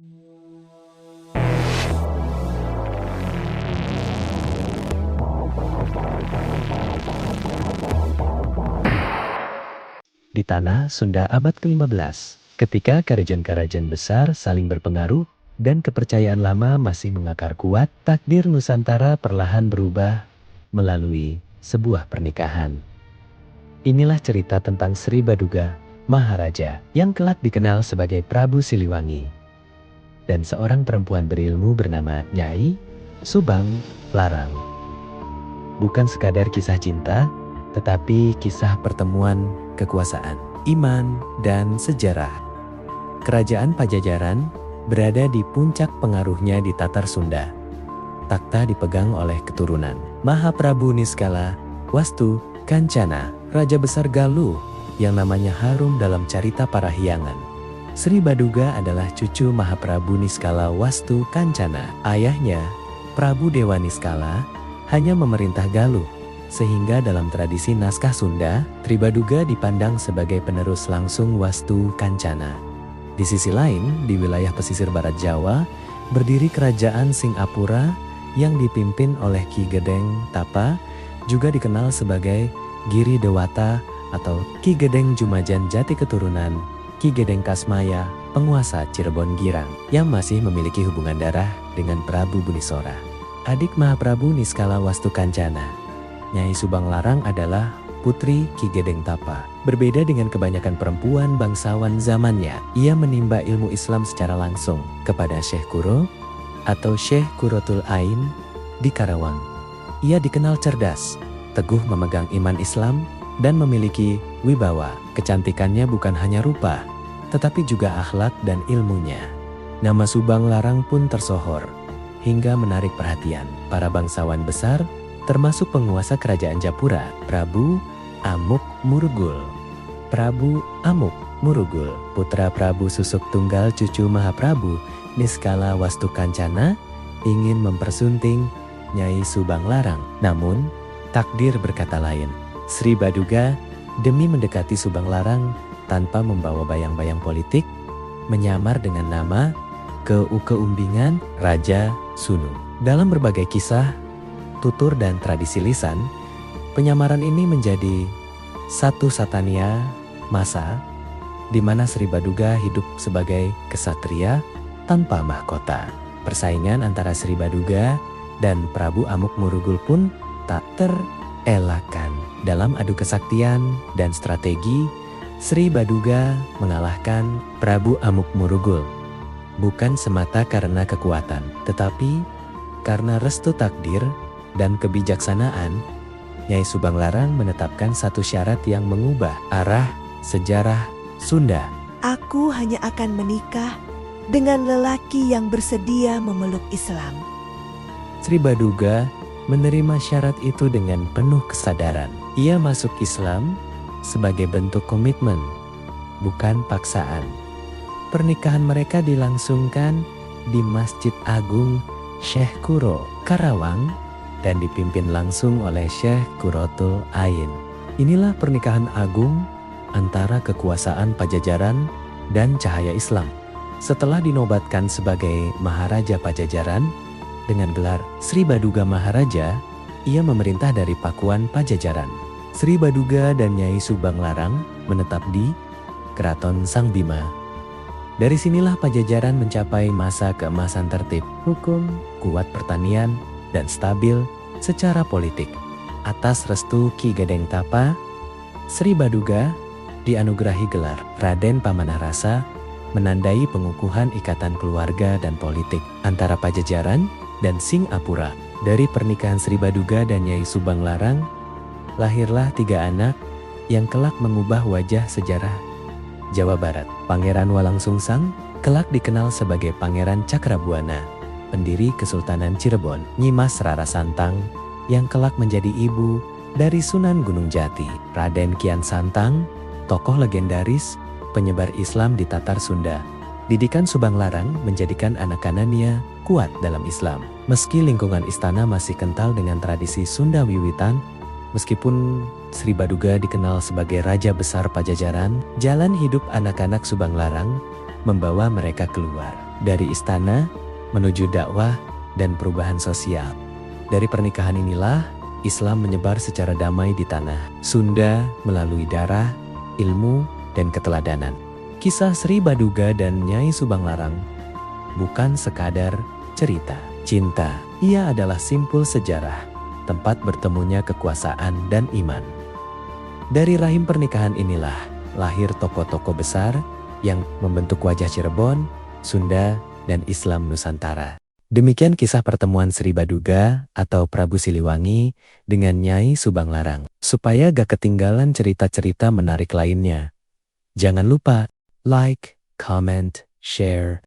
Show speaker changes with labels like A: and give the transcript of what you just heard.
A: Di tanah Sunda abad ke-15, ketika kerajaan-kerajaan besar saling berpengaruh dan kepercayaan lama masih mengakar kuat, takdir Nusantara perlahan berubah melalui sebuah pernikahan. Inilah cerita tentang Sri Baduga, Maharaja, yang kelak dikenal sebagai Prabu Siliwangi, dan seorang perempuan berilmu bernama Nyai Subang Larang. Bukan sekadar kisah cinta, tetapi kisah pertemuan kekuasaan, iman, dan sejarah. Kerajaan Pajajaran berada di puncak pengaruhnya di Tatar Sunda. Takhta dipegang oleh keturunan Mahaprabu Niskala Wastu Kancana, Raja Besar Galuh yang namanya harum dalam carita Parahyangan. Sri Baduga adalah cucu Mahaprabu Niskala Wastu Kancana. Ayahnya, Prabu Dewa Niskala, hanya memerintah Galuh, sehingga dalam tradisi naskah Sunda, Sri Baduga dipandang sebagai penerus langsung Wastu Kancana. Di sisi lain, di wilayah pesisir barat Jawa, berdiri kerajaan Singapura yang dipimpin oleh Ki Gedeng Tapa, juga dikenal sebagai Giri Dewata atau Ki Gedeng Jumajan Jati keturunan Ki Gedeng Kasmaya, penguasa Cirebon Girang, yang masih memiliki hubungan darah dengan Prabu Bunisora, adik Mahaprabu Niskala Wastu Kancana. Nyai Subang Larang adalah putri Ki Gedeng Tapa. Berbeda dengan kebanyakan perempuan bangsawan zamannya, ia menimba ilmu Islam secara langsung kepada Syekh Kuro atau Syekh Kurotul Ain di Karawang. Ia dikenal cerdas, teguh memegang iman Islam, dan memiliki wibawa. Kecantikannya bukan hanya rupa, tetapi juga akhlak dan ilmunya. Nama Subang Larang pun tersohor hingga menarik perhatian para bangsawan besar, termasuk penguasa kerajaan Japura, Prabu Amuk Murugul. Prabu Amuk Murugul, putra Prabu Susuk Tunggal cucu Mahaprabu Niskala Wastu Kancana, ingin mempersunting Nyai Subang Larang. Namun, takdir berkata lain. Sri Baduga demi mendekati Subang Larang tanpa membawa bayang-bayang politik, menyamar dengan nama keumbingan Raja Sunu. Dalam berbagai kisah, tutur dan tradisi lisan, penyamaran ini menjadi satu satania masa di mana Sri Baduga hidup sebagai kesatria tanpa mahkota. Persaingan antara Sri Baduga dan Prabu Amuk Murugul pun tak terelakkan. Dalam adu kesaktian dan strategi, Sri Baduga mengalahkan Prabu Amuk Murugul. Bukan semata karena kekuatan, tetapi karena restu takdir dan kebijaksanaan. Nyai Subang Larang menetapkan satu syarat yang mengubah arah sejarah Sunda.
B: Aku hanya akan menikah dengan lelaki yang bersedia memeluk Islam.
A: Sri Baduga menerima syarat itu dengan penuh kesadaran. Ia masuk Islam sebagai bentuk komitmen, bukan paksaan. Pernikahan mereka dilangsungkan di Masjid Agung Syekh Kuro, Karawang, dan dipimpin langsung oleh Syekh Kurotul Ain. Inilah pernikahan agung antara kekuasaan Pajajaran dan cahaya Islam. Setelah dinobatkan sebagai Maharaja Pajajaran dengan gelar Sri Baduga Maharaja, ia memerintah dari Pakuan Pajajaran. Sri Baduga dan Nyai Subang Larang menetap di Keraton Sang Bima. Dari sinilah Pajajaran mencapai masa keemasan tertib, hukum, kuat pertanian, dan stabil secara politik. Atas restu Ki Gedeng Tapa, Sri Baduga dianugerahi gelar Raden Pamanah Rasa, menandai pengukuhan ikatan keluarga dan politik antara Pajajaran dan Singapura. Dari pernikahan Sri Baduga dan Nyai Subang Larang, lahirlah 3 anak yang kelak mengubah wajah sejarah Jawa Barat. Pangeran Walangsungsang kelak dikenal sebagai Pangeran Cakrabuana, pendiri Kesultanan Cirebon. Nyimas Rara Santang yang kelak menjadi ibu dari Sunan Gunung Jati. Raden Kian Santang, tokoh legendaris penyebar Islam di Tatar Sunda. Didikan Subang Larang menjadikan anak-anaknya kuat dalam Islam. Meski lingkungan istana masih kental dengan tradisi Sunda Wiwitan, meskipun Sri Baduga dikenal sebagai Raja Besar Pajajaran, jalan hidup anak-anak Subang Larang membawa mereka keluar dari istana menuju dakwah dan perubahan sosial. Dari pernikahan inilah Islam menyebar secara damai di tanah Sunda melalui darah, ilmu, dan keteladanan. Kisah Sri Baduga dan Nyai Subanglarang bukan sekadar cerita cinta. Ia adalah simpul sejarah, tempat bertemunya kekuasaan dan iman. Dari rahim pernikahan inilah lahir tokoh-tokoh besar yang membentuk wajah Cirebon, Sunda, dan Islam Nusantara. Demikian kisah pertemuan Sri Baduga atau Prabu Siliwangi dengan Nyai Subanglarang. Supaya gak ketinggalan cerita-cerita menarik lainnya, jangan lupa like, comment, share,